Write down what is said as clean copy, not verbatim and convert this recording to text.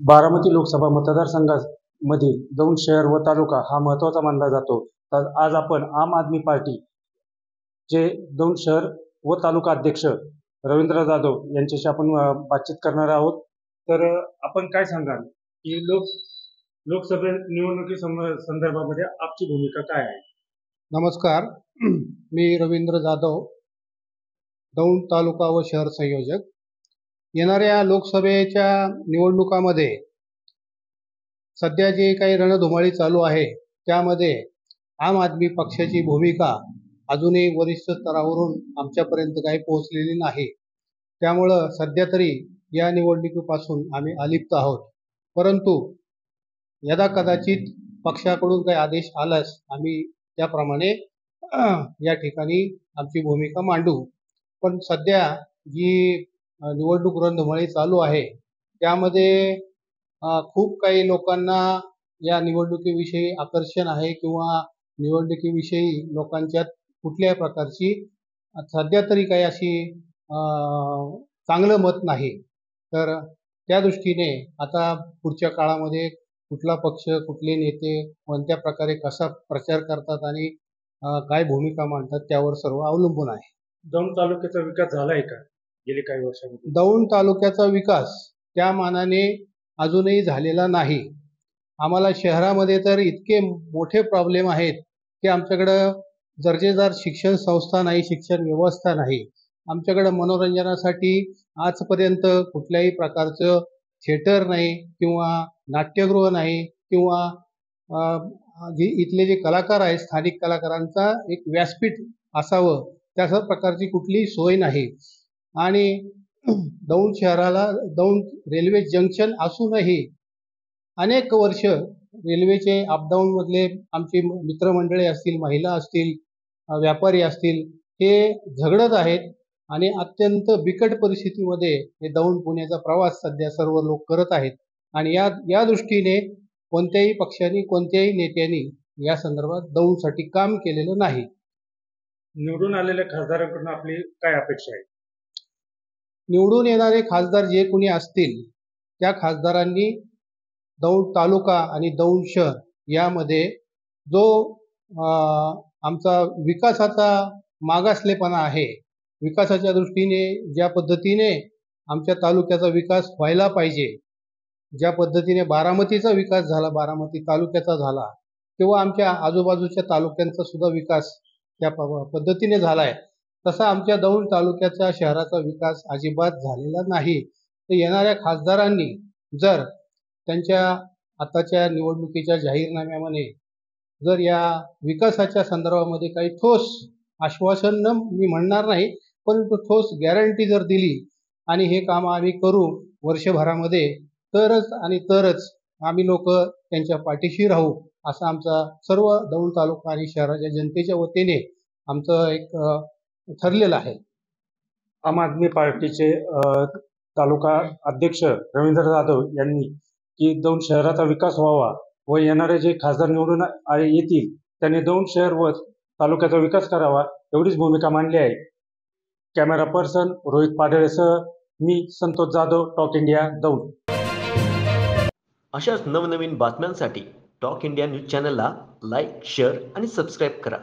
बारामती लोकसभा मतदारसंघामध्ये दौंड शहर व तालुका हा महत्त्वाचा मानला जातो. तर आज आपण आम आदमी पार्टीचे दौंड शहर व तालुका अध्यक्ष रवींद्र जाधव यांच्याशी आपण बातचीत करणार आहोत. तर आपण काय सांगाल की लोकसभे निवडणुकी संदर्भामध्ये आपची भूमिका काय आहे? नमस्कार, मी रवींद्र जाधव, दौंड तालुका व शहर संयोजक. येणाऱ्या लोकसभेच्या निवडणुकामध्ये सध्या जे काही रणधुमाळी चालू आहे त्यामध्ये आम आदमी पक्षाची भूमिका अजूनही वरिष्ठ स्तरावरून आमच्यापर्यंत काही पोहोचलेली नाही. त्यामुळं सध्या तरी या निवडणुकीपासून आम्ही अलिप्त आहोत. परंतु यदाकदाचित पक्षाकडून काही आदेश आल्यास आम्ही त्याप्रमाणे या ठिकाणी आमची भूमिका मांडू. पण सध्या जी निवडणूक रणधुमाळी चालू आहे त्यामध्ये खूप काही लोकांना या निवडणुकीविषयी आकर्षण आहे किंवा निवडणुकीविषयी लोकांच्यात कुठल्याही प्रकारची सध्या तरी काही अशी चांगलं मत नाही. तर त्या दृष्टीने आता पुढच्या काळामध्ये कुठला पक्ष, कुठले नेते कोणत्या प्रकारे कसा प्रचार करतात आणि काय भूमिका मांडतात त्यावर सर्व अवलंबून आहे. दौंड तालुक्याचा विकास झाला आहे का गेली काही वर्षांमध्ये? दौंड तालुक्याचा विकास त्या मानाने अजूनही झालेला नाही. आम्हाला शहरामध्ये तर इतके मोठे प्रॉब्लेम आहेत की आमच्याकडं दर्जेदार शिक्षण संस्था नाही, शिक्षण व्यवस्था नाही. आमच्याकडं मनोरंजनासाठी आजपर्यंत कुठल्याही प्रकारचं थिएटर नाही किंवा नाट्यगृह नाही किंवा इथले जे कलाकार आहेत स्थानिक कलाकारांचा एक व्यासपीठ असावं तशा प्रकारची कुठलीही सोय नाही. आणि दौंड शहराला दौंड रेल्वे जंक्शन असूनही अनेक वर्ष रेल्वेचे अपडाऊनमधले आमचे मित्रमंडळी असतील, महिला असतील, व्यापारी असतील, हे झगडत आहेत आणि अत्यंत बिकट परिस्थितीमध्ये हे दौंड पुण्याचा प्रवास सध्या सर्व लोक करत आहेत. आणि या दृष्टीने कोणत्याही पक्षाने, कोणत्याही नेत्यांनी या संदर्भात दौंडसाठी काम केलेलं नाही. निवडून आलेल्या खासदारांकडून आपली काय अपेक्षा आहे? निवडून येणारे खासदार जे कोणी असतील त्या खासदारांनी दौंड तालुका आणि दौंड शहर यामध्ये जो आमचा विकासाचा मागासलेपणा आहे, विकासाच्या दृष्टीने ज्या पद्धतीने आमच्या तालुक्याचा विकास व्हायला पाहिजे, ज्या पद्धतीने बारामतीचा विकास झाला, बारामती तालुक्याचा झाला, किंवा आमच्या आजूबाजूच्या तालुक्यांचा सुद्धा विकास त्या पद्धतीने झाला आहे, तसा आमच्या दौंड तालुक्याच्या शहराचा विकास अजिबात झालेला नाही. तर येणाऱ्या खासदारांनी जर त्यांच्या आताच्या निवडणुकीच्या जाहीरनाम्यामध्ये जर या विकासाच्या संदर्भामध्ये काही ठोस आश्वासन मी म्हणणार नाही, परंतु ठोस गॅरंटी जर दिली आणि हे काम आम्ही करू वर्षभरामध्ये, तरच आम्ही लोक त्यांच्या पाठीशी राहू, असा आमचा सर्व दौंड तालुका आणि शहराच्या जनतेच्या वतीने आमचं एक ठरलेलं आहे. आम आदमी पार्टीचे तालुका अध्यक्ष रवींद्र जाधव यांनी की दौंड शहराचा विकास व्हावा व येणारे जे खासदार निवडून येतील त्यांनी दौंड शहर व तालुक्याचा विकास करावा एवढीच भूमिका मांडली आहे. कॅमेरा पर्सन रोहित पाडळेसह मी संतोष जाधव, टॉक इंडिया, दौंड. अशाच नवनवीन बातम्यांसाठी टॉक इंडिया न्यूज चॅनलला लाईक, शेअर आणि सबस्क्राईब करा.